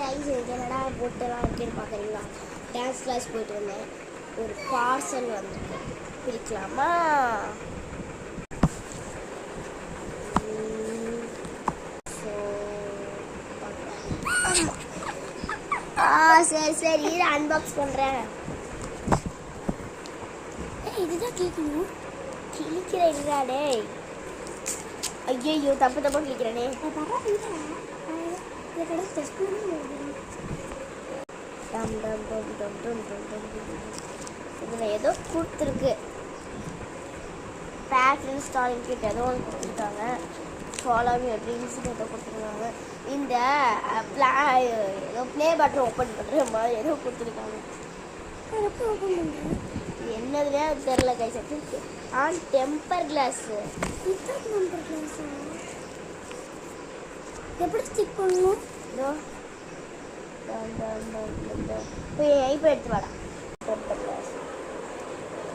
என்னடா போட்டுலாம் இருக்குன்னு பார்க்குறீங்களா? டான்ஸ் கிளாஸ் போயிட்டு வந்தேன். ஒரு பார்சல் வந்துருக்கு, பிரிக்கலாமா? சரி சரி, இதை அன்பாக்ஸ் பண்ணுறேன். இதுதான் கேட்கணும். கிளிக்கிற இருக்காடே. ஐயோ, தப்பு தப்பாக கிளிக்கிறேனே. இதில் ஏதோ கொடுத்துருக்கு. பேக் இன்ஸ்டாலிங் கிட் ஏதோ ஒன்று கொடுத்துருக்காங்க. ஃபாலோ யுவர் ட்ரீம்ஸ்னு ஏதோ கொடுத்துருக்காங்க. இந்த ஏதோ ப்ளே பட்டன் ஓப்பன் பண்ணுற மாதிரி ஏதோ கொடுத்துருக்காங்க. என்னதுனே அது தெரில கைஸ். Temper class. டெம்பர் கிளாஸா? எப்படி ஸ்டிக் பண்ணணும்? இதோ போய் இப்போ எடுத்து வாடா. டெம்பர் கிளாஸ்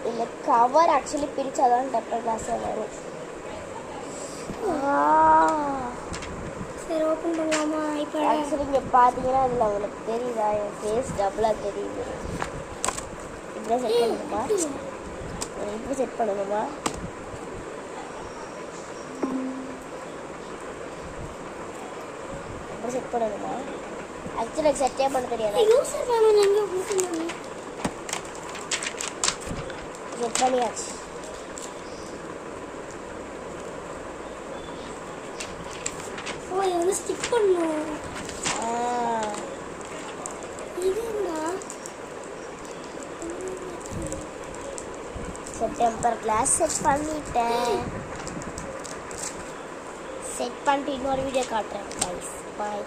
இல்லை, கவர் ஆக்சுவலி பிரித்தாதான் டெம்பர் கிளாஸாக வரும். சரி, ஓப்பன் பண்ணலாமா? இப்போ ஆக்சுவலி இங்கே பார்த்தீங்கன்னா அதில் அவங்களுக்கு தெரியுதா? என் ஃபேஸ் டபுளாக தெரியுது. இப்படிதான் செட் பண்ணணுமா? இப்படி செட் பண்ணணுமா? இப்படி செட் பண்ணணுமா? ஆக்சுவலி செட்டே பண்ண தெரியாது. செட் பண்ணியாச்சு. ஸ்டிக் பண்ணணும். டெம்பர் கிளாஸ் செட் பண்ணிட்டேன். செட் பண்ணிட்டு இன்னொரு வீடியோ காட்டுறேன். பாய்.